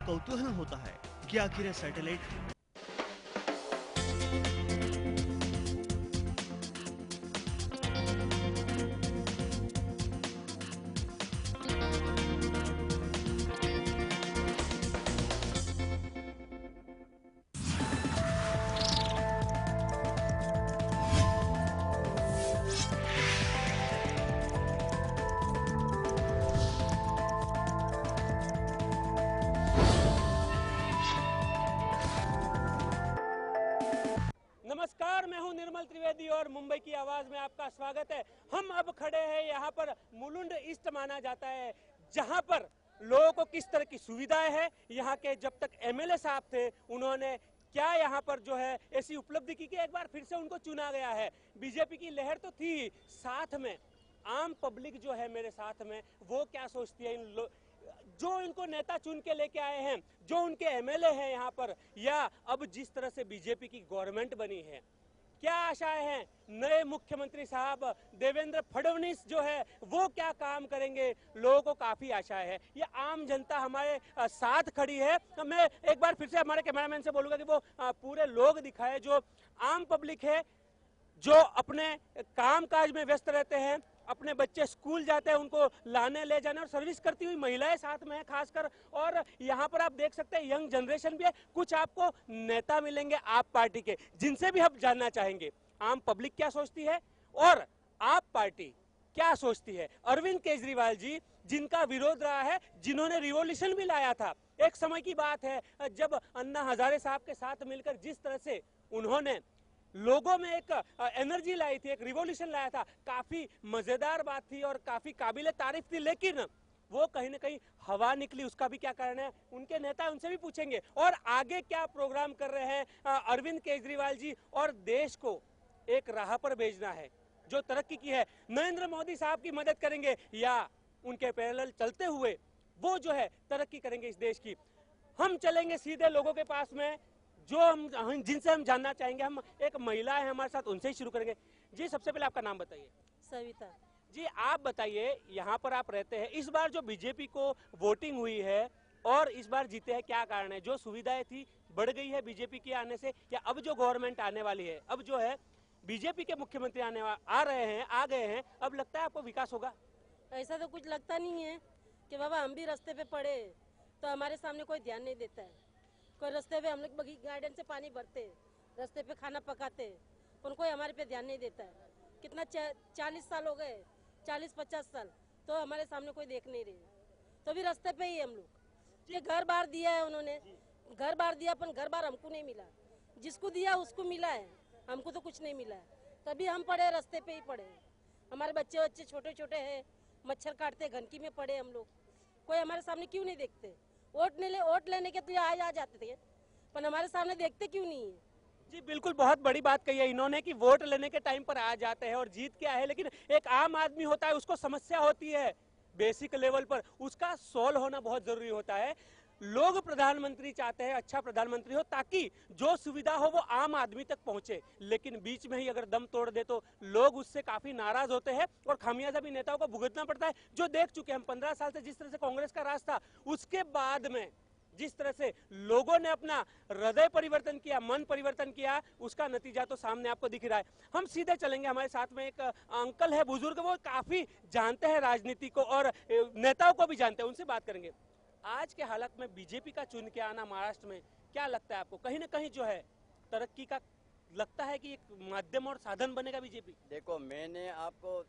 कौतूहल होता है कि आखिर सैटेलाइट नमस्कार, मैं हूं निर्मल त्रिवेदी और मुंबई की आवाज में आपका स्वागत है। हम अब खड़े हैं यहाँ पर मुलुंड ईस्ट माना जाता है, जहाँ पर लोगों को किस तरह की सुविधाएं हैं। यहाँ के जब तक एमएलए साहब थे उन्होंने क्या यहाँ पर जो है ऐसी उपलब्धि की कि एक बार फिर से उनको चुना गया है। बीजेपी की लहर तो थी, साथ में आम पब्लिक जो है मेरे साथ में, वो क्या सोचती है जो इनको नेता चुन के लेके आए हैं, जो उनके एमएलए हैं यहाँ पर, या अब जिस तरह से बीजेपी की गवर्नमेंट बनी है, क्या आशाएं हैं। नए मुख्यमंत्री साहब देवेंद्र फडणवीस जो है वो क्या काम करेंगे, लोगों को काफी आशाएं है। ये आम जनता हमारे साथ खड़ी है। मैं एक बार फिर से हमारे कैमरामैन से बोलूंगा कि वो पूरे लोग दिखाए जो आम पब्लिक है, जो अपने काम काज में व्यस्त रहते हैं, अपने बच्चे स्कूल जाते हैं उनको लाने ले जाने और सर्विस करती हुई महिलाएं साथ में है खासकर। और यहाँ पर आप देख सकते हैं यंग जनरेशन भी है। कुछ आपको नेता मिलेंगे आप पार्टी के, जिनसे भी हम जानना चाहेंगे आम पब्लिक क्या सोचती है और आप पार्टी क्या सोचती है। अरविंद केजरीवाल जी, जिनका विरोध रहा है, जिन्होंने रिवॉल्यूशन भी लाया था। एक समय की बात है जब अन्ना हजारे साहब के साथ मिलकर जिस तरह से उन्होंने लोगों में एक एनर्जी लाई थी, एक रिवॉल्यूशन लाया था, काफी मजेदार बात थी और काफी काबिले तारीफ थी। लेकिन वो कहीं ना कहीं हवा निकली, उसका भी क्या कारण है, उनके नेता उनसे भी पूछेंगे। और आगे क्या प्रोग्राम कर रहे हैं अरविंद केजरीवाल जी, और देश को एक राह पर भेजना है। जो तरक्की की है, नरेंद्र मोदी साहब की मदद करेंगे या उनके पैरेलल चलते हुए वो जो है तरक्की करेंगे इस देश की। हम चलेंगे सीधे लोगों के पास में, जो हम जिनसे हम जानना चाहेंगे। हम एक महिला है हमारे साथ, उनसे ही शुरू करेंगे। जी, सबसे पहले आपका नाम बताइए। सविता जी, आप बताइए, यहाँ पर आप रहते हैं, इस बार जो बीजेपी को वोटिंग हुई है और इस बार जीते हैं, क्या कारण है। जो सुविधाएं थी बढ़ गई है बीजेपी के आने से, या अब जो गवर्नमेंट आने वाली है, अब जो है बीजेपी के मुख्यमंत्री आ रहे हैं, आ गए हैं, अब लगता है आपको विकास होगा। ऐसा तो कुछ लगता नहीं है कि बाबा हम भी रास्ते पे पड़े तो हमारे सामने कोई ध्यान नहीं देता है। कोई रास्ते पे हम लोग बगी गार्डन से पानी भरते, रास्ते पे खाना पकाते, पर कोई हमारे पे ध्यान नहीं देता है। कितना 40 साल हो गए, 40-50 साल, तो हमारे सामने कोई देख नहीं रही, तो भी रास्ते पे ही हम लोग। ये घर बार दिया है उन्होंने, घर बार दिया, पर घर बार हमको नहीं मिला। जिसको दिया उसको मिला है, हमको तो कुछ नहीं मिला है। तभी हम पड़े रास्ते पे ही पड़े। हमारे बच्चे छोटे छोटे हैं, मच्छर काटते, घंटी में पड़े हम लोग। कोई हमारे सामने क्यों नहीं देखते। वोट लेने के तो आ जाते थे, पर हमारे सामने देखते क्यों नहीं है। जी बिल्कुल, बहुत बड़ी बात कही है इन्होंने कि वोट लेने के टाइम पर आ जाते हैं और जीत के आए, लेकिन एक आम आदमी होता है, उसको समस्या होती है बेसिक लेवल पर, उसका सॉल्व होना बहुत जरूरी होता है। लोग प्रधानमंत्री चाहते हैं, अच्छा प्रधानमंत्री हो, ताकि जो सुविधा हो वो आम आदमी तक पहुंचे। लेकिन बीच में ही अगर दम तोड़ दे तो लोग उससे काफी नाराज होते हैं और खामियाजा भी नेताओं को भुगतना पड़ता है। जो देख चुके हम 15 साल से, जिस तरह से कांग्रेस का राज था, उसके बाद में जिस तरह से लोगों ने अपना हृदय परिवर्तन किया, मन परिवर्तन किया, उसका नतीजा तो सामने आपको दिख रहा है। हम सीधे चलेंगे, हमारे साथ में एक अंकल है, बुजुर्ग, वो काफी जानते हैं राजनीति को और नेताओं को भी जानते हैं, उनसे बात करेंगे। आज के हालत में बीजेपी का चुन के आना महाराष्ट्र में, क्या लगता है आपको, कहीं ना कहीं जो है तरक्की का लगता है कि एक माध्यम और साधन बनेगा बीजेपी। देखो, मैंने आपको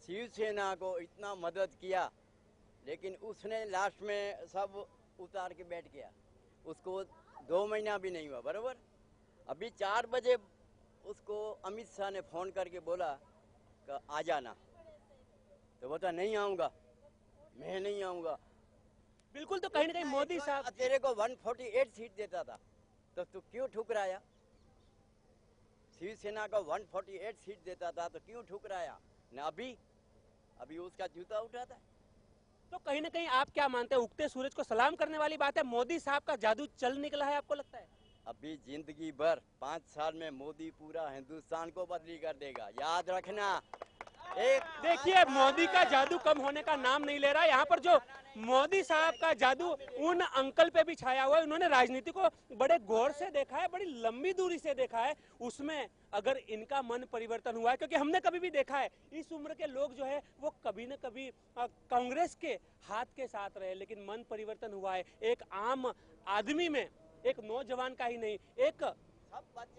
शिवसेना को इतना मदद किया, लेकिन उसने लास्ट में सब उतार के बैठ गया। उसको 2 महीना भी नहीं हुआ, बराबर। अभी 4 बजे उसको अमित शाह ने फोन करके बोला कि आ जाना, तो बोला नहीं आऊंगा, मैं नहीं आऊंगा। बिल्कुल, तो कहीं ना कहीं मोदी साहब तेरे को 148 सीट देता था, तो तू क्यों ठुकराया। शिवसेना को 148 सीट देता था तो क्यों ठुकराया न। अभी उसका जूता उठाता है। तो कहीं ना कहीं आप क्या मानते हैं, उगते सूरज को सलाम करने वाली बात है, मोदी साहब का जादू चल निकला है, आपको लगता है। अभी जिंदगी भर 5 साल में मोदी पूरा हिंदुस्तान को बदली कर देगा, याद रखना। देखिए मोदी का जादू कम होने का नाम नहीं ले रहा। यहाँ पर जो मोदी साहब का जादू उन अंकल पे भी छाया हुआ है। उन्होंने राजनीति को बड़े गौर से देखा है, बड़ी लंबी दूरी से देखा है। उसमें अगर इनका मन परिवर्तन हुआ है, क्योंकि हमने कभी भी देखा है इस उम्र के लोग जो है वो कभी न कभी कांग्रेस के हाथ के साथ रहे, लेकिन मन परिवर्तन हुआ है। एक आम आदमी में, एक नौजवान का ही नहीं, एक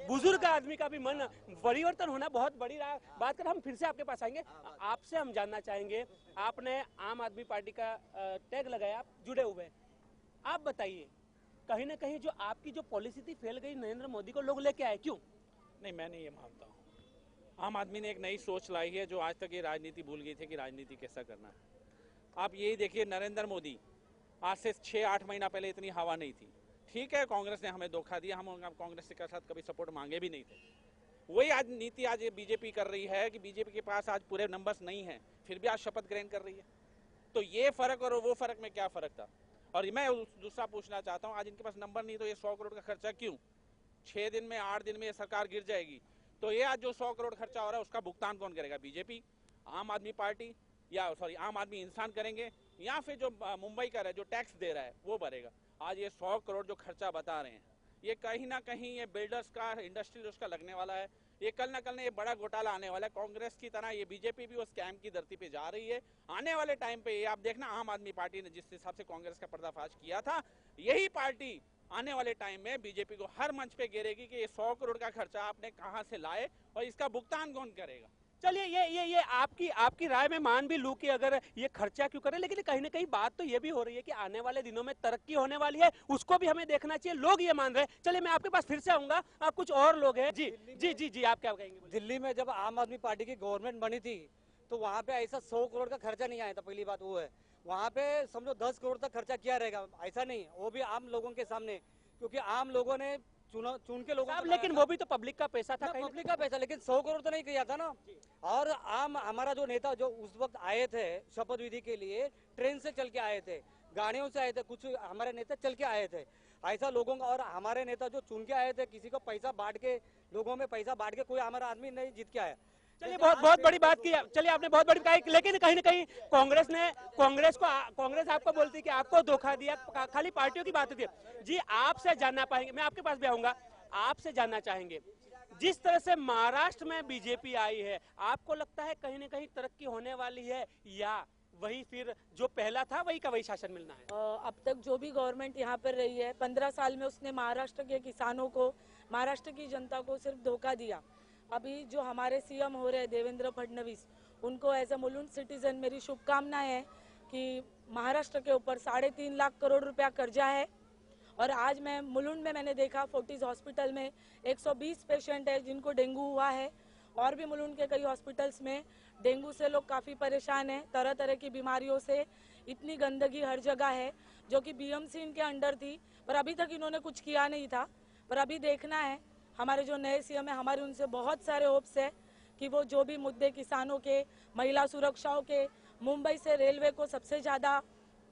बुजुर्ग आदमी का भी मन परिवर्तन होना बहुत बड़ी बात कर। हम फिर से आपके पास आएंगे, आपसे हम जानना चाहेंगे, आपने आम आदमी पार्टी का टैग लगाया, आप जुड़े हुए हैं, आप बताइए कहीं ना कहीं जो आपकी जो पॉलिसी थी फेल गई, नरेंद्र मोदी को लोग लेके आए, क्यों? नहीं, मैं नहीं ये मानता हूँ। आम आदमी ने एक नई सोच लाई है जो आज तक ये राजनीति भूल गई थी कि राजनीति कैसा करना है। आप यही देखिए, नरेंद्र मोदी आज से 6-8 महीना पहले इतनी हवा नहीं थी। ठीक है, कांग्रेस ने हमें धोखा दिया, हम कांग्रेस के साथ कभी सपोर्ट मांगे भी नहीं थे। वही आज नीति आज बीजेपी कर रही है कि बीजेपी के पास आज पूरे नंबर्स नहीं हैं, फिर भी आज शपथ ग्रहण कर रही है। तो ये फर्क और वो फर्क में क्या फर्क था? और मैं दूसरा पूछना चाहता हूँ, आज इनके पास नंबर नहीं तो ये 100 करोड़ का खर्चा क्यों? 6 दिन में 8 दिन में ये सरकार गिर जाएगी, तो ये आज जो 100 करोड़ खर्चा हो रहा है उसका भुगतान कौन करेगा? बीजेपी, आम आदमी पार्टी, या सॉरी आम आदमी इंसान करेंगे, या फिर जो मुंबई का है जो टैक्स दे रहा है वो भरेगा? आज ये 100 करोड़ जो खर्चा बता रहे हैं, ये कहीं ना कहीं ये बिल्डर्स का, इंडस्ट्री उसका लगने वाला है। ये कल न कल ये बड़ा घोटाला आने वाला है। कांग्रेस की तरह ये बीजेपी भी उस स्कैम की धरती पे जा रही है। आने वाले टाइम पे ये आप देखना, आम आदमी पार्टी ने जिस हिसाब से कांग्रेस का पर्दाफाश किया था, यही पार्टी आने वाले टाइम में बीजेपी को हर मंच पे घेरेगी कि ये 100 करोड़ का खर्चा आपने कहां से लाए और इसका भुगतान कौन करेगा। चलिए ये आपकी राय में मान भी लूं कि अगर ये खर्चा क्यों करें, लेकिन कहीं ना कहीं बात तो ये भी हो रही है कि आने वाले दिनों में तरक्की होने वाली है, उसको भी हमें देखना चाहिए। लोग ये मान रहे हैं। चलिए मैं आपके पास फिर से आऊंगा, कुछ और लोग हैं। जी जी जी जी, आप क्या कहेंगे? दिल्ली में जब आम आदमी पार्टी की गवर्नमेंट बनी थी तो वहाँ पे ऐसा 100 करोड़ का खर्चा नहीं आया था। पहली बात वो है, वहाँ पे समझो 10 करोड़ तक खर्चा किया रहेगा, ऐसा नहीं, वो भी आम लोगों के सामने, क्योंकि आम लोगों ने चुन के लोगों को, लेकिन वो भी तो पब्लिक का पैसा था, पब्लिक का पैसा, लेकिन 100 करोड़ तो नहीं किया था ना। और आम हमारा जो नेता जो उस वक्त आए थे शपथ विधि के लिए, ट्रेन से चल के आए थे, गाड़ियों से आए थे, कुछ हमारे नेता चल के आए थे, ऐसा लोगों का। और हमारे नेता जो चुन के आए थे, किसी को पैसा बांट के, लोगों में पैसा बांट के कोई हमारा आदमी नहीं जीत के आया। चलिए बहुत बड़ी बात की, चलिए आपने बहुत बड़ी कही, लेकिन कहीं ना कहीं कांग्रेस आपको बोलती है कि आपको धोखा दिया, खाली पार्टियों की बात होती है। जी आपसे जानना पाएंगे, मैं आपके पास भी आऊंगा, आपसे जानना चाहेंगे, जिस तरह से महाराष्ट्र में बीजेपी आई है, आपको लगता है कहीं ना कहीं तरक्की होने वाली है, या वही फिर जो पहला था वही का वही शासन मिलना है? अब तक जो भी गवर्नमेंट यहाँ पर रही है, 15 साल में उसने महाराष्ट्र के किसानों को, महाराष्ट्र की जनता को सिर्फ धोखा दिया। अभी जो हमारे सीएम हो रहे हैं देवेंद्र फडणवीस, उनको एज अ मुलुंड सिटीजन मेरी शुभकामनाएं है कि महाराष्ट्र के ऊपर 3.5 लाख करोड़ रुपया कर्जा है। और आज मैं मुलुंड में मैंने देखा फोर्टिस हॉस्पिटल में 120 पेशेंट है जिनको डेंगू हुआ है, और भी मुलुंड के कई हॉस्पिटल्स में डेंगू से लोग काफ़ी परेशान हैं, तरह तरह की बीमारियों से। इतनी गंदगी हर जगह है, जो कि बीएमसी इनके अंडर थी, पर अभी तक इन्होंने कुछ किया नहीं था। पर अभी देखना है, हमारे जो नए सीएम है, हमारे उनसे बहुत सारे होप्स है कि वो जो भी मुद्दे किसानों के, महिला सुरक्षाओं के, मुंबई से रेलवे को सबसे ज़्यादा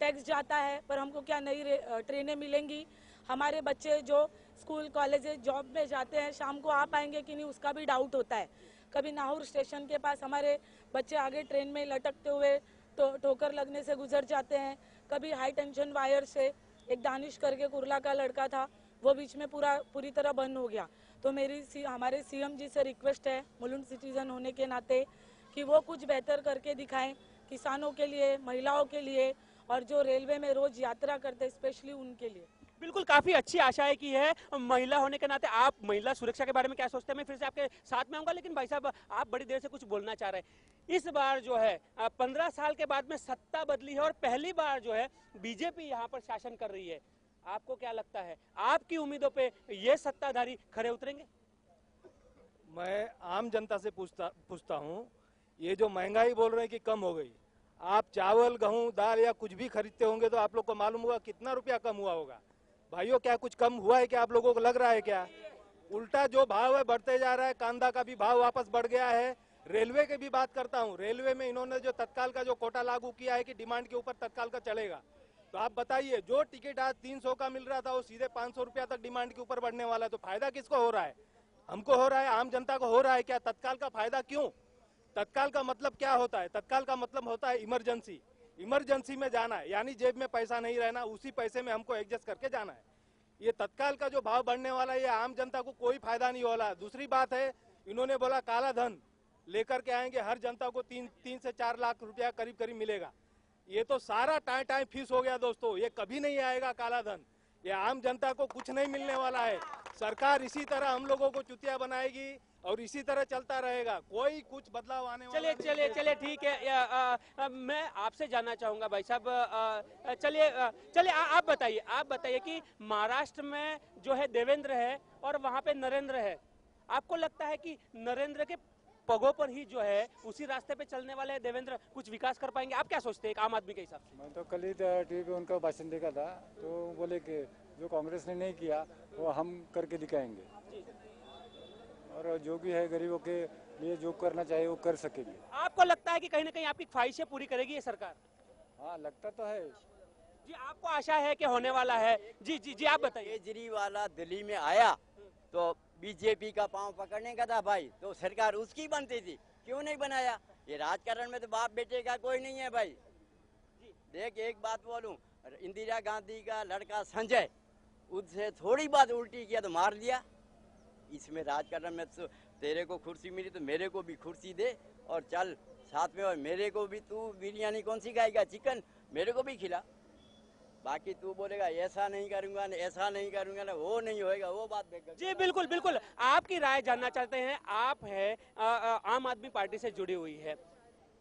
टैक्स जाता है, पर हमको क्या नई ट्रेनें मिलेंगी, हमारे बच्चे जो स्कूल कॉलेजेस जॉब में जाते हैं शाम को आ पाएंगे कि नहीं, उसका भी डाउट होता है। कभी नाहौर स्टेशन के पास हमारे बच्चे आगे ट्रेन में लटकते हुए ठोकर लगने से गुजर जाते हैं। कभी हाई टेंशन वायर से एक दानिश करके कुर्ला का लड़का था, वो बीच में पूरी तरह बंद हो गया। तो मेरी हमारे सीएम जी से रिक्वेस्ट है, मुलुंड सिटीजन होने के नाते, कि वो कुछ बेहतर करके दिखाएं किसानों के लिए, महिलाओं के लिए, और जो रेलवे में रोज यात्रा करते स्पेशली उनके लिए। बिल्कुल, काफी अच्छी आशाएं की है। महिला होने के नाते आप महिला सुरक्षा के बारे में क्या सोचते हैं? मैं फिर से आपके साथ में आऊंगा, लेकिन भाई साहब आप बड़ी देर से कुछ बोलना चाह रहे हैं। इस बार जो है 15 साल के बाद में सत्ता बदली है और पहली बार जो है बीजेपी यहाँ पर शासन कर रही है। आपको क्या लगता है, आपकी उम्मीदों पे ये सत्ताधारी खरे उतरेंगे? मैं आम जनता से पूछता हूँ, ये जो महंगाई बोल रहे हैं कि कम हो गई, आप चावल, गेहूं, दाल या कुछ भी खरीदते होंगे तो आप लोग को मालूम होगा कितना रुपया कम हुआ होगा। भाइयों, क्या कुछ कम हुआ है? क्या आप लोगों को लग रहा है? क्या उल्टा जो भाव है बढ़ते जा रहा है। कांदा का भी भाव वापस बढ़ गया है। रेलवे की भी बात करता हूँ, रेलवे में इन्होंने जो तत्काल का जो कोटा लागू किया है कि डिमांड के ऊपर तत्काल का चलेगा, तो आप बताइए, जो टिकट आज 300 का मिल रहा था वो सीधे 500 रुपया तक डिमांड के ऊपर बढ़ने वाला है। तो फायदा किसको हो रहा है? हमको हो रहा है, आम जनता को हो रहा है। क्या तत्काल का फायदा क्यों? तत्काल का मतलब क्या होता है? तत्काल का मतलब होता है इमरजेंसी। इमरजेंसी में जाना है, यानी जेब में पैसा नहीं रहना, उसी पैसे में हमको एडजस्ट करके जाना है। ये तत्काल का जो भाव बढ़ने वाला है, ये आम जनता को कोई फायदा नहीं वाला। दूसरी बात है, इन्होंने बोला काला धन लेकर के आएंगे, हर जनता को 3 से 4 लाख रुपया करीब करीब मिलेगा। ये तो सारा टाइम फीस हो गया दोस्तों, ये कभी नहीं आएगा काला धन। ये आम जनता को कुछ नहीं मिलने वाला है। सरकार इसी तरह हम लोगों को चुतिया बनाएगी और इसी तरह चलता रहेगा, कोई कुछ बदलाव आने वाला चलिए ठीक है। मैं आपसे जानना चाहूंगा भाई साहब, चलिए आप बताइए कि महाराष्ट्र में जो है देवेंद्र है और वहाँ पे नरेंद्र है। आपको लगता है कि नरेंद्र के पगों पर ही जो है उसी रास्ते पे चलने वाले देवेंद्र कुछ विकास कर पाएंगे? आप क्या सोचते हैं एक आम आदमी के हिसाब से? मैं तो कल ही टीवी पे उनका भाषण देखा था, तो बोले कि जो कांग्रेस ने नहीं किया वो हम करके दिखाएंगे, और जो भी है गरीबों के लिए जो करना चाहिए वो कर सकेंगे। आपको लगता है कि कहीं ना कहीं आपकी ख्वाहिशें पूरी करेगी ये सरकार? हाँ, लगता तो है जी, आपको आशा है कि होने वाला है? जी आप बताइए। केजरीवाल दिल्ली में आया तो बीजेपी का पांव पकड़ने का था भाई, तो सरकार उसकी बनती थी, क्यों नहीं बनाया? ये राजकारण में तो बाप बेटे का कोई नहीं है भाई। देख एक बात बोलूं, इंदिरा गांधी का लड़का संजय, उससे थोड़ी बात उल्टी किया तो मार दिया। इसमें राजकारण में तो तेरे को कुर्सी मिली तो मेरे को भी कुर्सी दे और चल साथ में, और मेरे को भी तू बिरयानी कौन सी खाएगा, चिकन मेरे को भी खिला। बाकी तू बोलेगा ऐसा नहीं करूंगा ऐसा नहीं करूंगा ना, वो नहीं होएगा, वो बात देख। जी बिल्कुल, आपकी राय जानना चाहते हैं। आप है आम आदमी पार्टी से जुड़ी हुई है,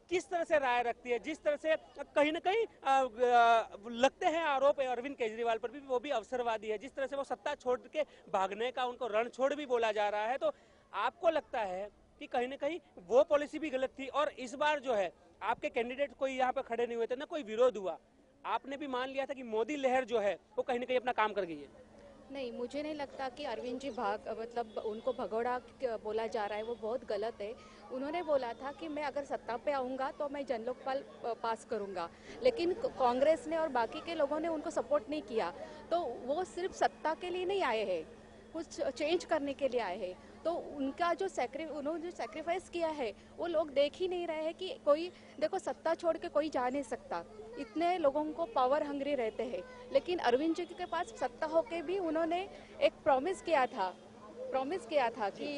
किस तरह से राय रखती है? जिस तरह से कहीं ना कहीं लगते हैं आरोप है अरविंद केजरीवाल पर भी, वो भी अवसरवादी है। जिस तरह से वो सत्ता छोड़ के भागने का उनको रण छोड़ भी बोला जा रहा है, तो आपको लगता है कि कहीं ना कहीं वो पॉलिसी भी गलत थी? और इस बार जो है आपके कैंडिडेट कोई यहाँ पे खड़े नहीं हुए थे, ना कोई विरोध हुआ, आपने भी मान लिया था कि मोदी लहर जो है वो कहीं ना कहीं अपना काम कर गई है? नहीं, मुझे नहीं लगता कि अरविंद जी मतलब उनको भगोड़ा बोला जा रहा है, वो बहुत गलत है। उन्होंने बोला था कि मैं अगर सत्ता पे आऊँगा तो मैं जनलोकपाल पास करूँगा, लेकिन कांग्रेस ने और बाकी के लोगों ने उनको सपोर्ट नहीं किया। तो वो सिर्फ सत्ता के लिए नहीं आए हैं, कुछ चेंज करने के लिए आए हैं। तो उनका जो उन्होंने जो सेक्रीफाइस किया है वो लोग देख ही नहीं रहे हैं कि कोई, देखो सत्ता छोड़ के कोई जा नहीं सकता, इतने लोगों को पावर हंग्री रहते हैं। लेकिन अरविंद जी के पास सत्ता होके भी उन्होंने एक प्रॉमिस किया था कि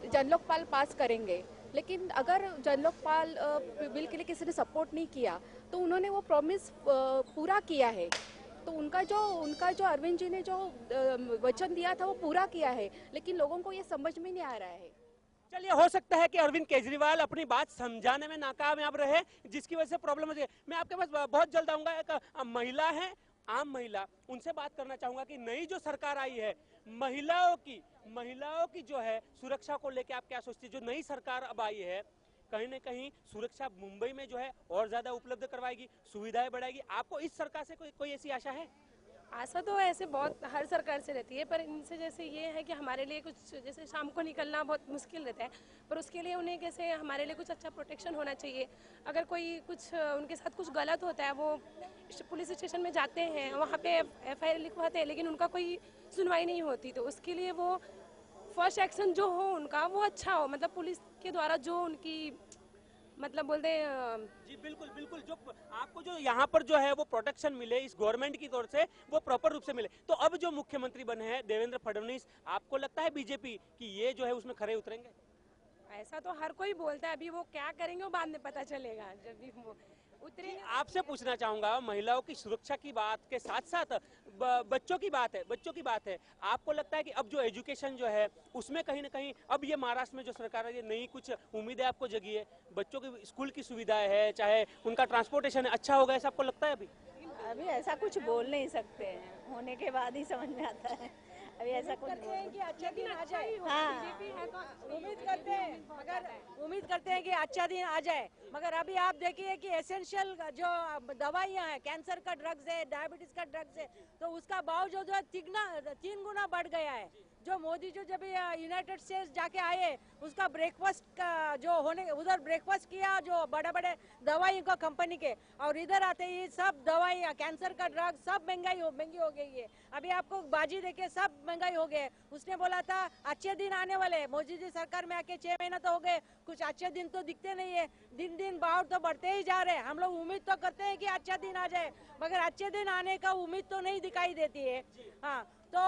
जनलोकपाल पास करेंगे, लेकिन अगर जनलोकपाल बिल के लिए किसी ने सपोर्ट नहीं किया तो उन्होंने वो प्रॉमिस पूरा किया है। तो उनका जो अरविंद जी ने जो वचन दिया था वो पूरा किया है, लेकिन लोगों को ये समझ में नहीं आ रहा है। चलिए, हो सकता है कि अरविंद केजरीवाल अपनी बात समझाने में नाकामयाब रहे, जिसकी वजह से प्रॉब्लम हो जाए। मैं आपके पास बहुत जल्द आऊंगा। एक महिला है, आम महिला, उनसे बात करना चाहूंगा कि नई जो सरकार आई है, महिलाओं की जो है सुरक्षा को लेकर आप क्या सोचती है? जो नई सरकार अब आई है, कहीं न कहीं सुरक्षा मुंबई में जो है और ज्यादा उपलब्ध करवाएगी, सुविधाएं बढ़ाएगी। आपको इस सरकार से कोई ऐसी आशा है? आशा तो ऐसे बहुत हर सरकार से रहती है, पर इनसे जैसे ये है कि हमारे लिए कुछ, जैसे शाम को निकलना बहुत मुश्किल रहता है, पर उसके लिए उन्हें कैसे हमारे लिए कुछ अच्छा प्रोटेक्शन होना चाहिए। अगर कोई कुछ उनके साथ कुछ गलत होता है, वो पुलिस स्टेशन में जाते हैं, वहाँ पे FIR लिखवाते हैं, लेकिन उनका कोई सुनवाई नहीं होती। तो उसके लिए वो फर्स्ट एक्शन जो हो उनका वो अच्छा हो, मतलब पुलिस के द्वारा जो उनकी मतलब बोलते हैं। जी बिल्कुल, जो आपको जो यहाँ पर जो है वो प्रोटेक्शन मिले इस गवर्नमेंट की तरफ से, वो प्रॉपर रूप से मिले। तो अब जो मुख्यमंत्री बने हैं देवेंद्र फडणवीस, आपको लगता है बीजेपी कि ये जो है उसमें खरे उतरेंगे? ऐसा तो हर कोई बोलता है, अभी वो क्या करेंगे वो बाद में पता चलेगा जब भी वो उतरेंगे। आपसे पूछना चाहूंगा, महिलाओं की सुरक्षा की बात के साथ साथ बच्चों की बात है। आपको लगता है कि अब जो एजुकेशन जो है उसमें कहीं ना कहीं अब ये महाराष्ट्र में जो सरकार है, ये नई कुछ उम्मीदें आपको जगी है? बच्चों की स्कूल की सुविधाएं है, चाहे उनका ट्रांसपोर्टेशन अच्छा होगा, ऐसा आपको लगता है? अभी ऐसा कुछ बोल नहीं सकते हैं, होने के बाद ही समझ में आता है। अभी ऐसा कुछ करते हैं कि अच्छा दिन आ जाए। हाँ, उम्मीद करते हैं कि अच्छा दिन आ जाए, मगर अभी आप देखिए कि एसेंशियल जो दवाइयाँ हैं, कैंसर का ड्रग्स है, डायबिटीज का ड्रग्स है, तो उसका भाव जो है 3 गुना बढ़ गया है। जो मोदी जो जब यूनाइटेड स्टेट्स जाके आए, उसका ब्रेकफास्ट का जो होने उधर ब्रेकफास्ट किया जो बड़े बड़े दवाई का कंपनी के, और इधर आते ही सब दवाई कैंसर का ड्रग सब महंगी हो गई है। अभी आपको बाजी देके सब महंगाई हो गए। उसने बोला था अच्छे दिन आने वाले, मोदी जी सरकार में आके 6 महीना तो हो गए, कुछ अच्छे दिन तो दिखते नहीं है। दिन दिन भाव तो बढ़ते ही जा रहे हैं। हम लोग उम्मीद तो करते हैं कि अच्छा दिन आ जाए, मगर अच्छे दिन आने का उम्मीद तो नहीं दिखाई देती है। हाँ, तो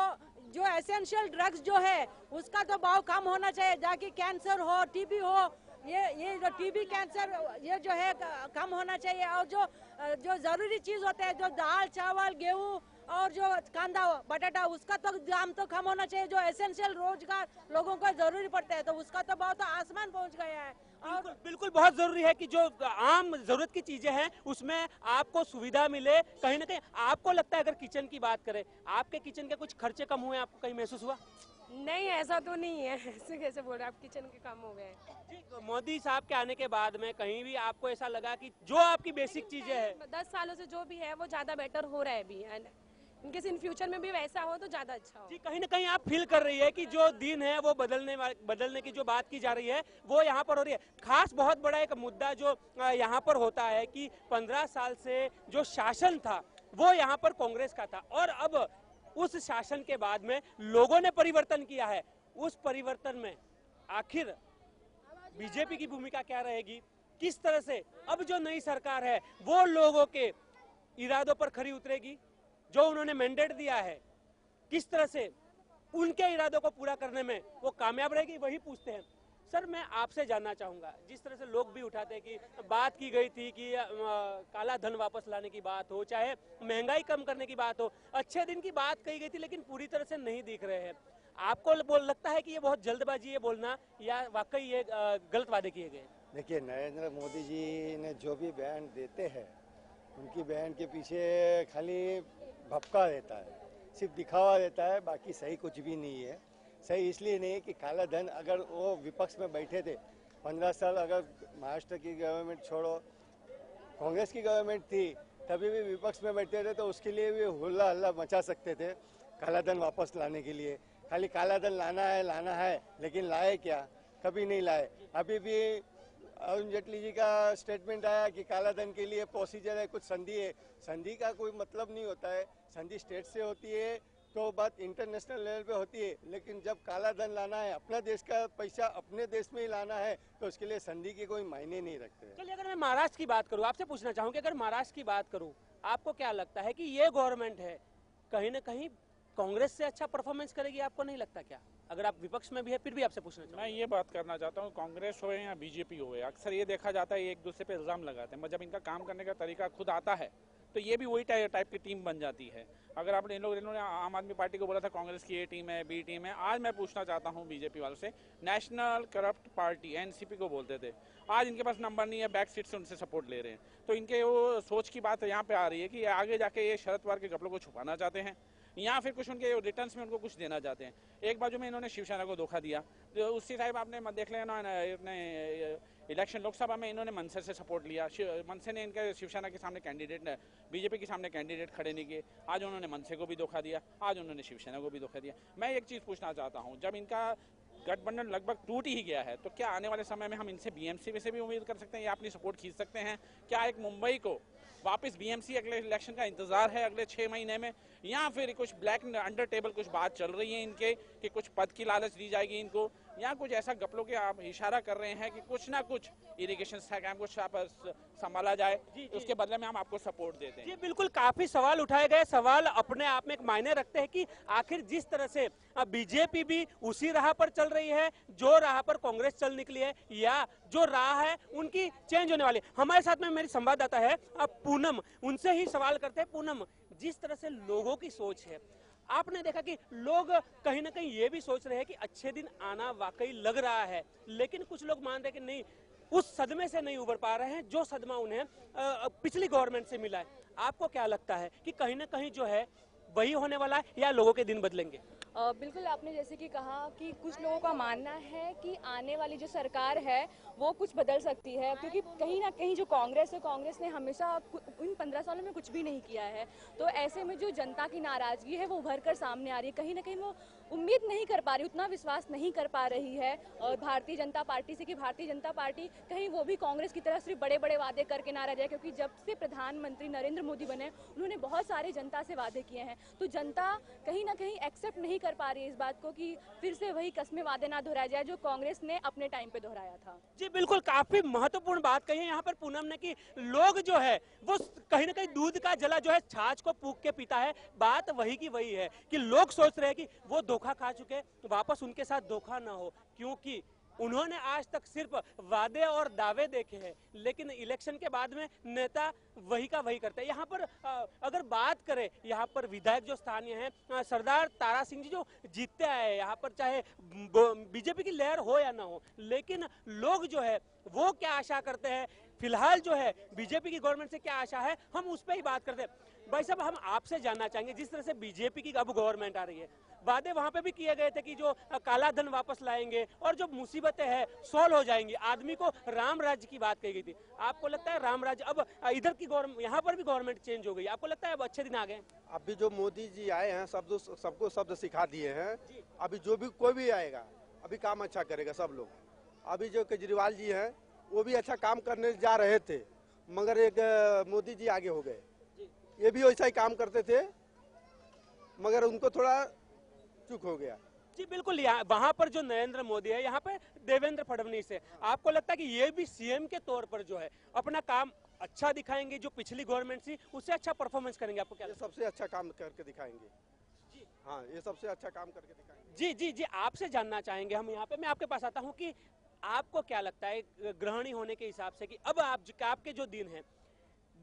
जो एसेंशियल ड्रग्स जो है उसका तो भाव कम होना चाहिए, ताकि कैंसर हो, टीबी हो, ये जो टीबी कैंसर ये जो है कम होना चाहिए। और जो जरूरी चीज होते हैं, जो दाल चावल गेहूं और जो कांदा बटाटा, उसका तो दाम तो कम होना चाहिए। जो एसेंशियल रोजगार लोगों को जरूरी पड़ता है, तो उसका तो भाव तो आसमान पहुंच गया है। और बिल्कुल बहुत जरूरी है कि जो आम जरूरत की चीजें हैं उसमें आपको सुविधा मिले। कहीं ना कहीं आपको लगता है, अगर किचन की बात करें, आपके किचन के कुछ खर्चे कम हुए, आपको कहीं महसूस हुआ? नहीं, ऐसा तो नहीं है। ऐसे कैसे बोल रहे हैं आप, किचन के काम हो गए जी। मोदी साहब के आने के बाद में कहीं भी आपको ऐसा लगा कि जो आपकी बेसिक चीजें हैं 10 सालों से जो भी है वो ज्यादा बेटर हो रहा है अभी, इनकेस इन फ्यूचर में भी वैसा हो तो ज्यादा अच्छा हो। जी, कहीं ना कहीं आप फील कर रही है कि जो दिन है वो बदलने की जो बात की जा रही है वो यहाँ पर हो रही है। खास बहुत बड़ा एक मुद्दा जो यहाँ पर होता है कि 15 साल से जो शासन था वो यहाँ पर कांग्रेस का था, और अब उस शासन के बाद में लोगों ने परिवर्तन किया है। उस परिवर्तन में आखिर बीजेपी की भूमिका क्या रहेगी? किस तरह से अब जो नई सरकार है वो लोगों के इरादों पर खरी उतरेगी? जो उन्होंने मैंडेट दिया है, किस तरह से उनके इरादों को पूरा करने में वो कामयाब रहेगी, वही पूछते हैं। सर, मैं आपसे जानना चाहूंगा, जिस तरह से लोग भी उठाते हैं कि बात की गई थी कि काला धन वापस लाने की बात हो, चाहे महंगाई कम करने की बात हो, अच्छे दिन की बात कही गई थी, लेकिन पूरी तरह से नहीं दिख रहे हैं। आपको लगता है कि ये बहुत जल्दबाजी है बोलना, या वाकई ये गलत वादे किए गए? देखिए, नरेंद्र मोदी जी ने जो भी बयान देते हैं, उनकी बयान के पीछे खाली भपका रहता है, सिर्फ दिखावा रहता है, बाकी सही कुछ भी नहीं है। सही इसलिए नहीं कि काला धन, अगर वो विपक्ष में बैठे थे 15 साल, अगर महाराष्ट्र की गवर्नमेंट छोड़ो, कांग्रेस की गवर्नमेंट थी, तभी भी विपक्ष में बैठे थे, तो उसके लिए भी हुल्ला हल्ला मचा सकते थे काला धन वापस लाने के लिए। खाली काला धन लाना है, लेकिन लाए क्या? कभी नहीं लाए। अभी भी अरुण जेटली जी का स्टेटमेंट आया कि काला धन के लिए प्रोसीजर है, कुछ संधि है। संधि का कोई मतलब नहीं होता है। संधि स्टेट से होती है तो बात इंटरनेशनल लेवल पे होती है, लेकिन जब काला धन लाना है, अपना देश का पैसा अपने देश में ही लाना है, तो उसके लिए संधि के कोई मायने नहीं रखते। चलिए, अगर मैं महाराष्ट्र की बात करूं, आपसे पूछना चाहूँ कि अगर महाराष्ट्र की बात करूं, आपको क्या लगता है कि ये गवर्नमेंट है कहीं ना कहीं कांग्रेस से अच्छा परफॉर्मेंस करेगी? आपको नहीं लगता क्या? अगर आप विपक्ष में भी है, फिर भी आपसे पूछना चाहूँ। मैं ये बात करना चाहता हूँ, कांग्रेस हो या बीजेपी हो, अक्सर ये देखा जाता है एक दूसरे पे इल्जाम लगाते हैं, जब इनका काम करने का तरीका खुद आता है तो ये भी वही टाइप की टीम बन जाती है। अगर आपने इन्होंने आम आदमी पार्टी को बोला था कांग्रेस की ए टीम है, बी टीम है, आज मैं पूछना चाहता हूँ बीजेपी वालों से, नेशनल करप्ट पार्टी एनसीपी को बोलते थे, आज इनके पास नंबर नहीं है, बैक सीट से उनसे सपोर्ट ले रहे हैं। तो इनके वो सोच की बात यहाँ पे आ रही है कि आगे जाके ये शरद पवार के घपलों को छुपाना चाहते हैं, या फिर कुछ उनके रिटर्न्स में उनको कुछ देना चाहते हैं। एक बाजू में इन्होंने शिवसेना को धोखा दिया, तो उसी टाइप आपने देख लेना इलेक्शन लोकसभा में इन्होंने मनसे से सपोर्ट लिया, मनसे ने इनके शिवसेना के सामने कैंडिडेट, बीजेपी के सामने कैंडिडेट खड़े नहीं किए, आज उन्होंने मनसे को भी धोखा दिया, आज उन्होंने शिवसेना को भी धोखा दिया। मैं एक चीज़ पूछना चाहता हूँ, जब इनका गठबंधन लगभग टूट ही गया है, तो क्या आने वाले समय में हम इनसे बीएमसी से भी उम्मीद कर सकते हैं या अपनी सपोर्ट खींच सकते हैं? क्या एक मुंबई को वापस बीएमसी अगले इलेक्शन का इंतजार है अगले 6 महीने में, या फिर कुछ ब्लैक अंडर टेबल कुछ बात चल रही है इनके कि कुछ पद की लालच दी जाएगी इनको, या कुछ ऐसा गपलों के आप इशारा कर रहे हैं कि कुछ ना कुछ इरिगेशन स्कैम कुछ संभाला जाए, उसके बदले में हम आपको सपोर्ट देते हैं? जी बिल्कुल, काफी सवाल उठाए गए। सवाल अपने आप में एक मायने रखते हैं कि आखिर जिस तरह से बीजेपी भी उसी राह पर चल रही है जो राह पर कांग्रेस चल निकली है, या जो राह है उनकी चेंज होने वाली है। हमारे साथ में मेरी संवाददाता है पूनम, उनसे ही सवाल करते हैं। पूनम, जिस तरह से लोगों की सोच है, आपने देखा कि लोग कहीं ना कहीं ये भी सोच रहे हैं कि अच्छे दिन आना वाकई लग रहा है, लेकिन कुछ लोग मान रहे हैं कि नहीं, उस सदमे से नहीं उबर पा रहे हैं जो सदमा उन्हें पिछली गवर्नमेंट से मिला है। आपको क्या लगता है कि कहीं ना कहीं जो है वही होने वाला है या लोगों के दिन बदलेंगे? बिल्कुल, आपने जैसे कि कहा कि कुछ लोगों का मानना है कि आने वाली जो सरकार है वो कुछ बदल सकती है, क्योंकि कहीं ना कहीं जो कांग्रेस है, कांग्रेस ने हमेशा इन 15 सालों में कुछ भी नहीं किया है। तो ऐसे में जो जनता की नाराजगी है वो उभर कर सामने आ रही है। कहीं ना कहीं वो उम्मीद नहीं कर पा रही, उतना विश्वास नहीं कर पा रही है भारतीय जनता पार्टी से कि भारतीय जनता पार्टी कहीं वो भी कांग्रेस की तरह सिर्फ बड़े बड़े वादे करके ना रह जाए, क्योंकि जब से प्रधानमंत्री नरेंद्र मोदी बने उन्होंने बहुत सारे जनता से वादे किए हैं। तो जनता कहीं ना कहीं एक्सेप्ट नहीं कर पा रही है इस बात को कि फिर से वही कस्में वादे ना दोहराया जाए जो कांग्रेस ने अपने टाइम पे दोहराया था। जी बिल्कुल, काफी महत्वपूर्ण बात कही है यहाँ पर पूनम ने कि लोग जो है वो कहीं ना कहीं दूध का जला जो है छाछ को फूंक के पीता है। बात वही की वही है कि लोग सोच रहे हैं कि वो धोखा खा चुके, वापस उनके साथ धोखा ना हो, क्योंकि उन्होंने आज तक सिर्फ वादे और दावे देखे हैं, लेकिन इलेक्शन के बाद में नेता वही का वही करते हैं। यहाँ पर अगर बात करें, यहाँ पर विधायक जो स्थानीय हैं सरदार तारा सिंह जी जो जीतते आए हैं, यहाँ पर चाहे बीजेपी की लहर हो या ना हो, लेकिन लोग जो है वो क्या आशा करते हैं, फिलहाल जो है बीजेपी की गवर्नमेंट से क्या आशा है, हम उस पर ही बात करते हैं। भाई साहब, हम आपसे जानना चाहेंगे, जिस तरह से बीजेपी की अब गवर्नमेंट आ रही है, वादे वहां पे भी किए गए थे कि जो काला धन वापस लाएंगे और जो मुसीबतें हैं सॉल्व हो जाएंगी, आदमी को राम राज्य की बात कही गई थी। आपको लगता है राम राज्य अब इधर की गवर्नमेंट, यहाँ पर भी गवर्नमेंट चेंज हो गई, आपको लगता है अब अच्छे दिन आ गए? अभी जो मोदी जी आए हैं सबको शब्द सिखा दिए हैं। अभी जो भी कोई भी आएगा अभी काम अच्छा करेगा सब लोग। अभी जो केजरीवाल जी हैं वो भी अच्छा काम करने जा रहे थे, मगर एक मोदी जी आगे हो गए। ये भी वैसा ही काम करते थे मगर उनको थोड़ा चूक हो गया। जी बिल्कुल, वहां पर जो नरेंद्र मोदी है, यहाँ पे देवेंद्र फडणवीस है, आपको लगता है कि ये भी सीएम के तौर पर जो है अपना काम अच्छा दिखाएंगे, जो पिछली गवर्नमेंट थी उससे अच्छा परफॉर्मेंस करेंगे? आपको क्या? सबसे अच्छा काम करके दिखाएंगे। जी हाँ, ये सबसे अच्छा काम करके दिखाएंगे। जी जी जी, आपसे जानना चाहेंगे हम यहाँ पे, मैं आपके पास आता हूँ कि आपको क्या लगता है गृहिणी होने के हिसाब से कि अब आपके जो दिन है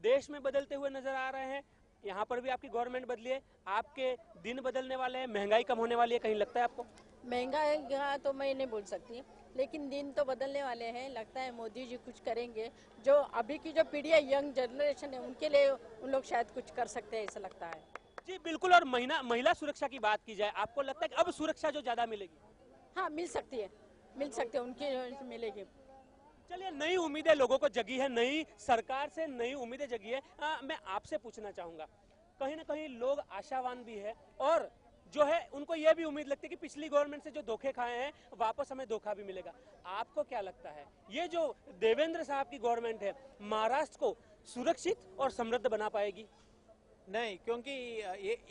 देश में बदलते हुए नजर आ रहे हैं, यहाँ पर भी आपकी गवर्नमेंट बदली है, आपके दिन बदलने वाले हैं, महंगाई कम होने वाली है, कहीं लगता है आपको? महंगाई का तो मैं नहीं बोल सकती, लेकिन दिन तो बदलने वाले हैं। लगता है मोदी जी कुछ करेंगे, जो अभी की जो पीढ़ी है, यंग जनरेशन है, उनके लिए उन लोग शायद कुछ कर सकते हैं, ऐसा लगता है। जी बिल्कुल, और महिला सुरक्षा की बात की जाए, आपको लगता है कि अब सुरक्षा जो ज्यादा मिलेगी? हाँ, मिल सकती है, उनकी मिलेगी। चलिए, नई उम्मीदें लोगों को जगी है, नई सरकार से नई उम्मीदें जगी है। मैं आपसे पूछना चाहूंगा, कहीं ना कहीं लोग आशावान भी है और जो है उनको यह भी उम्मीद लगती है कि पिछली गवर्नमेंट से जो धोखे खाए हैं वापस हमें धोखा भी मिलेगा। आपको क्या लगता है ये जो देवेंद्र साहब की गवर्नमेंट है महाराष्ट्र को सुरक्षित और समृद्ध बना पाएगी? नहीं, क्योंकि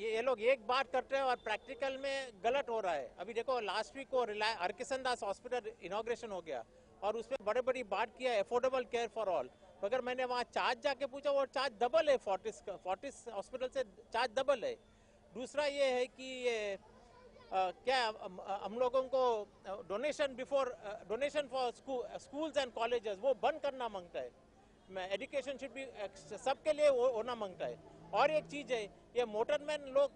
ये लोग एक बात करते हैं और प्रैक्टिकल में गलत हो रहा है। अभी देखो, लास्ट वीक को हरकिशन दास हॉस्पिटल इनॉग्रेशन हो गया और उसमें बड़े बड़ी बात किया अफोर्डेबल केयर फॉर ऑल, मगर मैंने वहाँ चार्ज जाके पूछा, वो चार्ज डबल है, फोर्टिस हॉस्पिटल से चार्ज डबल है। दूसरा ये है कि क्या हम लोगों को donation for schools and colleges वो बंद करना मांगता है। एजुकेशन शुड भी सबके लिए होना मांगता है। और एक चीज है, ये मोटरमैन लोग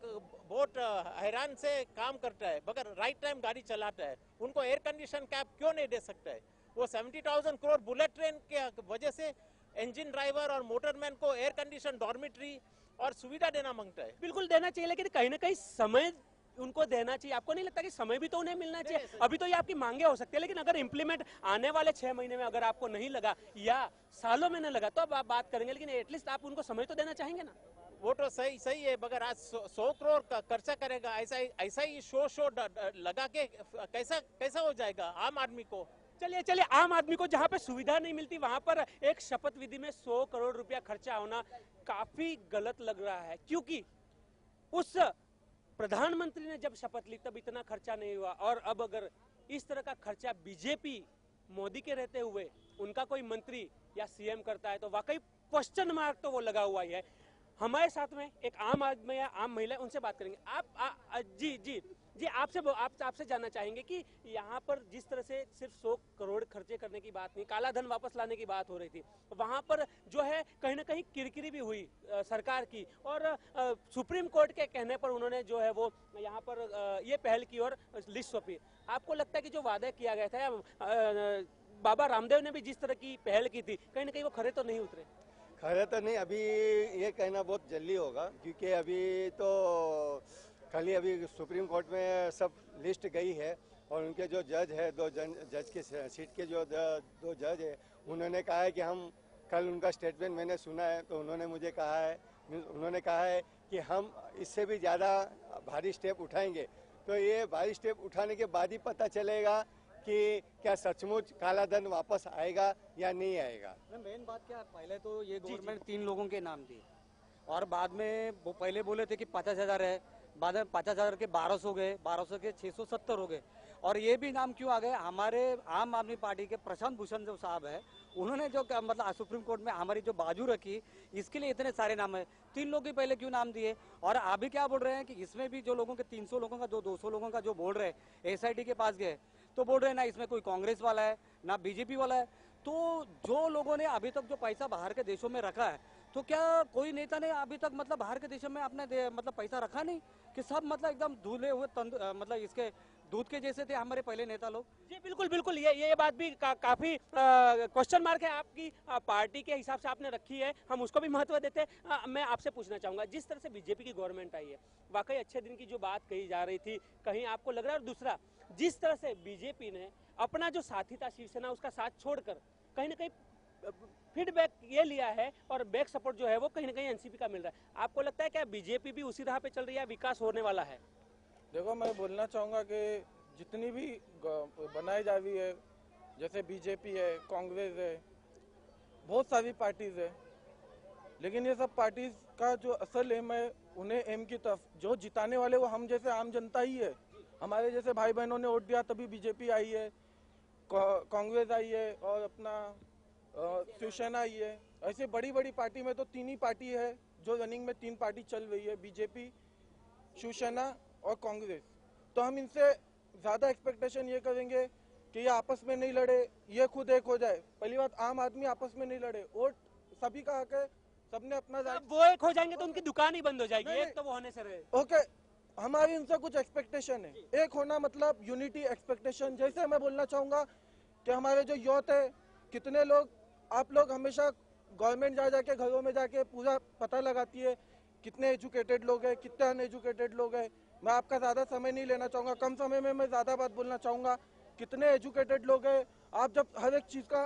बहुत हैरान से काम करता है मगर राइट टाइम गाड़ी चलाता है, उनको एयर कंडीशन कैब क्यों नहीं दे सकता है? वो 70,000 करोड़ बुलेट ट्रेन के वजह से इंजन ड्राइवर और मोटरमैन को एयर कंडीशन डॉर्मेट्री और सुविधा देना मांगता है। बिल्कुल देना चाहिए, लेकिन कहीं ना कहीं समय उनको देना चाहिए। आपको नहीं लगता कि समय भी तो उन्हें मिलना चाहिए? अभी तो ये आपकी मांगे हो सकती है, लेकिन अगर इम्प्लीमेंट आने वाले 6 महीने में अगर आपको नहीं लगा या सालों में नहीं लगा तो अब आप बात करेंगे, लेकिन एटलीस्ट आप उनको समय तो देना चाहेंगे ना? वो तो सही है, मगर आज 100 करोड़ का खर्चा करेगा, ऐसा ही शो लगा के कैसा हो जाएगा आम आदमी को? चलिए, आम आदमी को जहाँ पे सुविधा नहीं मिलती वहां पर एक शपथ विधि में 100 करोड़ रुपया खर्चा होना काफी गलत लग रहा है, क्योंकि उस प्रधानमंत्री ने जब शपथ ली तब इतना खर्चा नहीं हुआ, और अब अगर इस तरह का खर्चा बीजेपी मोदी के रहते हुए उनका कोई मंत्री या सीएम करता है तो वाकई क्वेश्चन मार्क तो वो लगा हुआ ही है। हमारे साथ में एक आम आदमी या आम महिला, उनसे बात करेंगे। जी आपसे जानना चाहेंगे कि यहाँ पर जिस तरह से सिर्फ 100 करोड़ खर्चे करने की बात नहीं, काला धन वापस लाने की बात हो रही थी, वहाँ पर जो है कहीं ना कहीं किरकिरी भी हुई सरकार की, और सुप्रीम कोर्ट के कहने पर उन्होंने जो है वो यहाँ पर ये पहल की और लिस्ट सौंपी। आपको लगता है कि जो वादा किया गया था, बाबा रामदेव ने भी जिस तरह की पहल की थी, कहीं ना कहीं वो खरे तो नहीं उतरे? खैर तो नहीं, अभी ये कहना बहुत जल्दी होगा, क्योंकि अभी तो खाली अभी सुप्रीम कोर्ट में सब लिस्ट गई है और उनके जो जज है, दो जज के सीट के जो दो जज है, उन्होंने कहा है कि हम कल उनका स्टेटमेंट मैंने सुना है, तो उन्होंने कहा है कि हम इससे भी ज़्यादा भारी स्टेप उठाएंगे। तो ये भारी स्टेप उठाने के बाद ही पता चलेगा कि क्या सचमुच काला धन वापस आएगा या नहीं आएगा। मेन बात क्या है, पहले तो ये गवर्नमेंट 3 लोगों के नाम थी और बाद में वो पहले बोले थे कि 50,000 है, बाद में 50,000 के 1200 गए, 1200 के 670 हो गए। और ये भी नाम क्यों आ गए, हमारे आम आदमी पार्टी के प्रशांत भूषण जो साहब है, उन्होंने जो मतलब सुप्रीम कोर्ट में हमारी जो बाजू रखी, इसके लिए इतने सारे नाम है। 3 लोग ही पहले क्यों नाम दिए, और अभी क्या बोल रहे हैं कि इसमें भी जो लोगों के 300 लोगों का, जो 200 लोगों का जो बोल रहे हैं SIT के पास गए, तो बोल रहे हैं ना इसमें कोई कांग्रेस वाला है ना बीजेपी वाला है। तो जो लोगों ने अभी तक जो पैसा बाहर के देशों में रखा है, तो क्या कोई नेता ने अभी तक मतलब बाहर के देशों में अपने मतलब पैसा रखा नहीं, कि सब मतलब एकदम धुले हुए मतलब इसके दूध के जैसे थे हमारे पहले नेता लोग। जी बिल्कुल बिल्कुल, ये बात भी काफी क्वेश्चन मार्क है आपकी पार्टी के हिसाब से आपने रखी है, हम उसको भी महत्व देते हैं। मैं आपसे पूछना चाहूंगा, जिस तरह से बीजेपी की गवर्नमेंट आई है, वाकई अच्छे दिन की जो बात कही जा रही थी, कहीं आपको लग रहा है, और दूसरा जिस तरह से बीजेपी ने अपना जो साथी था शिवसेना, उसका साथ छोड़कर कहीं ना कहीं फीडबैक ये लिया है और बैक सपोर्ट जो है वो कहीं ना कहीं एनसीपी का मिल रहा है, आपको लगता है क्या बीजेपी भी उसी राह पे चल रही है, विकास होने वाला है? देखो, मैं बोलना चाहूँगा कि जितनी भी बनाई जा रही है, जैसे बीजेपी है, कांग्रेस है, बहुत सारी पार्टीज है, लेकिन ये सब पार्टीज का जो असल एम है, उन्हें एम की तरफ जो जिताने वाले वो हम जैसे आम जनता ही है। हमारे जैसे भाई बहनों ने वोट दिया तभी बीजेपी आई है, कांग्रेस आई है और अपना शिवसेना आई है। ऐसे बड़ी बड़ी पार्टी में तो 3 ही पार्टी है जो रनिंग में, 3 पार्टी चल रही है, बीजेपी, शिवसेना और कांग्रेस। तो हम इनसे ज्यादा एक्सपेक्टेशन ये करेंगे कि ये आपस में नहीं लड़े, ये खुद एक हो जाए। पहली बात, आम आदमी आपस में नहीं लड़े, वोट सभी का हक है, सबने अपना वो एक हो जाएंगे तो उनकी दुकान ही बंद हो जाएगी, एक तो वो होने से रहे। ओके, हमारी इनसे कुछ एक्सपेक्टेशन है, एक होना मतलब यूनिटी एक्सपेक्टेशन। जैसे मैं बोलना चाहूंगा कि हमारे जो यूथ है, कितने लोग, आप लोग हमेशा गवर्नमेंट जाके घरों में जाके पूरा पता लगाती है कितने एजुकेटेड लोग हैं, कितने अनएजुकेटेड लोग हैं। मैं आपका ज्यादा समय नहीं लेना चाहूंगा, कम समय में मैं ज्यादा बात बोलना चाहूंगा। कितने एजुकेटेड लोग हैं, आप जब हर एक चीज का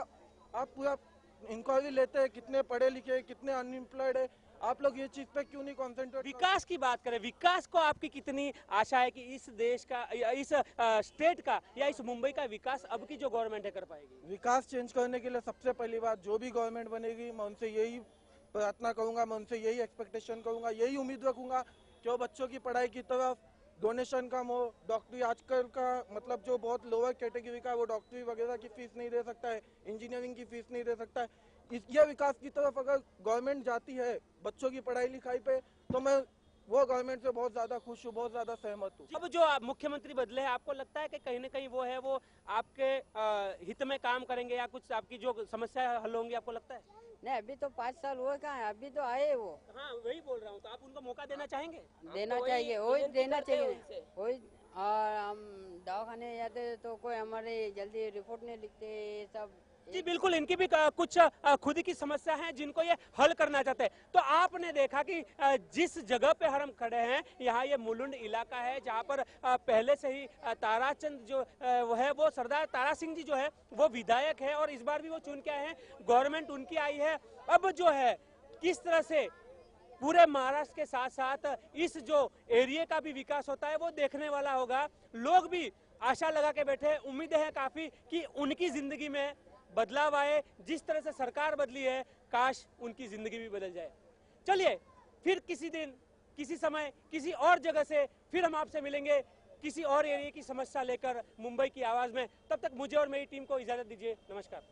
आप पूरा इंक्वायरी लेते हैं, कितने पढ़े लिखे, कितने अनएम्प्लॉयड है, आप लोग ये चीज पे क्यों नहीं कॉन्सेंट्रेट? विकास की बात करें, विकास को आपकी कितनी आशा है कि इस देश का या इस स्टेट का या इस मुंबई का विकास अब की जो गवर्नमेंट है कर पाएगी? विकास चेंज करने के लिए सबसे पहली बात, जो भी गवर्नमेंट बनेगी, मैं उनसे यही प्रार्थना करूंगा, मैं उनसे यही एक्सपेक्टेशन करूंगा, यही उम्मीद रखूंगा कि वो बच्चों की पढ़ाई की तरफ डोनेशन कम हो। डॉक्टरी आजकल का मतलब जो बहुत लोअर कैटेगरी का, वो डॉक्टरी वगैरह की फीस नहीं दे सकता है, इंजीनियरिंग की फीस नहीं दे सकता है। ये विकास की तरफ अगर गवर्नमेंट जाती है बच्चों की पढ़ाई लिखाई पे, तो मैं वो गवर्नमेंट से बहुत ज्यादा खुश हूँ, बहुत ज्यादा सहमत हूँ। अब जो मुख्यमंत्री बदले हैं, आपको लगता है कि कहीं ना कहीं वो है वो आपके हित में काम करेंगे या कुछ आपकी जो समस्या हल होंगी, आपको लगता है? नहीं, अभी तो 5 साल हुए कहाँ है, अभी तो आए वो। हाँ, वही बोल रहा हूँ, तो आप उनको मौका देना चाहेंगे? देना चाहिए, वही देना चाहिए, वही। और हम दवाखाने जाते तो कोई हमारे जल्दी रिपोर्ट नहीं लिखते, सब। जी बिल्कुल, इनकी भी कुछ खुद की समस्या है जिनको ये हल करना चाहते हैं। तो आपने देखा कि जिस जगह पे हम खड़े हैं, यहाँ ये मुलुंड इलाका है, जहाँ पर पहले से ही ताराचंद जो वो है, वो सरदार तारा सिंह जी जो है वो विधायक है और इस बार भी वो चुन के आए हैं, गवर्नमेंट उनकी आई है। अब जो है किस तरह से पूरे महाराष्ट्र के साथ साथ इस जो एरिया का भी विकास होता है वो देखने वाला होगा। लोग भी आशा लगा के बैठे, उम्मीदें हैं काफी कि उनकी जिंदगी में बदलाव आए। जिस तरह से सरकार बदली है, काश उनकी जिंदगी भी बदल जाए। चलिए फिर किसी दिन, किसी समय, किसी और जगह से फिर हम आपसे मिलेंगे किसी और एरिया की समस्या लेकर मुंबई की आवाज में। तब तक मुझे और मेरी टीम को इजाजत दीजिए, नमस्कार।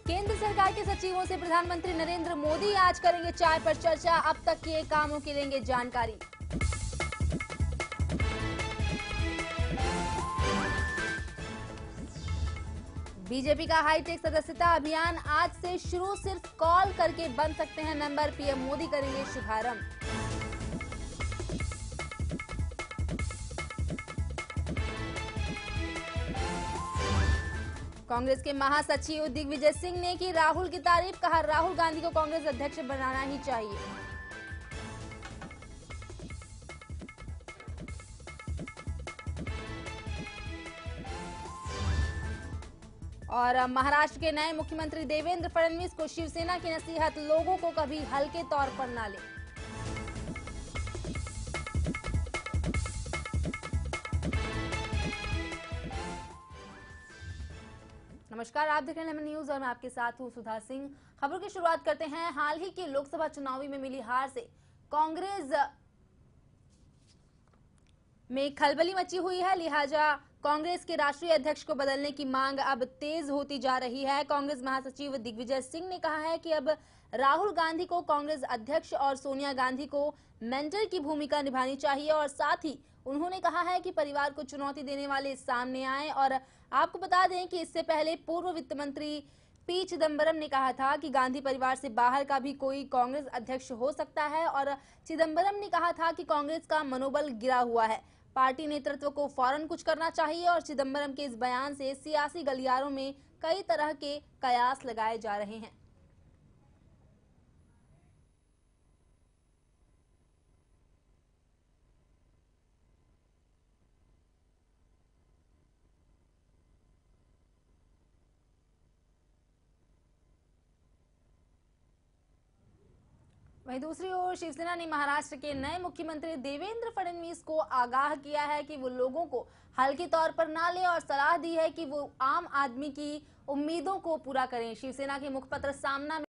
केंद्र सरकार के सचिवों से प्रधानमंत्री नरेंद्र मोदी आज करेंगे चाय पर चर्चा, अब तक किए कामों की लेंगे जानकारी। बीजेपी का हाईटेक सदस्यता अभियान आज से शुरू, सिर्फ कॉल करके बन सकते हैं मेंबर, पीएम मोदी करेंगे शुभारंभ। कांग्रेस के महासचिव दिग्विजय सिंह ने की राहुल की तारीफ, कहा राहुल गांधी को कांग्रेस अध्यक्ष बनाना ही चाहिए। और महाराष्ट्र के नए मुख्यमंत्री देवेंद्र फडणवीस को शिवसेना की नसीहत, लोगों को कभी हल्के तौर पर ना ले। नमस्कार, आप देख रहे हैं लेमन न्यूज और मैं आपके साथ हूं सुधा सिंह। खबरों की शुरुआत करते हैं। हाल ही के लोकसभा चुनावी में मिली हार से कांग्रेस में खलबली मची हुई है, लिहाजा कांग्रेस के राष्ट्रीय अध्यक्ष को बदलने की मांग अब तेज होती जा रही है। कांग्रेस महासचिव दिग्विजय सिंह ने कहा है कि अब राहुल गांधी को कांग्रेस अध्यक्ष और सोनिया गांधी को मेंटर की भूमिका निभानी चाहिए और साथ ही उन्होंने कहा है कि परिवार को चुनौती देने वाले सामने आए। और आपको बता दें कि इससे पहले पूर्व वित्त मंत्री पी चिदम्बरम ने कहा था कि गांधी परिवार से बाहर का भी कोई कांग्रेस अध्यक्ष हो सकता है और चिदम्बरम ने कहा था कि कांग्रेस का मनोबल गिरा हुआ है, पार्टी नेतृत्व को फौरन कुछ करना चाहिए। और चिदम्बरम के इस बयान से सियासी गलियारों में कई तरह के कयास लगाए जा रहे हैं। वहीं दूसरी ओर शिवसेना ने महाराष्ट्र के नए मुख्यमंत्री देवेंद्र फडणवीस को आगाह किया है कि वो लोगों को हल्के तौर पर ना ले और सलाह दी है कि वो आम आदमी की उम्मीदों को पूरा करें। शिवसेना के मुखपत्र सामना में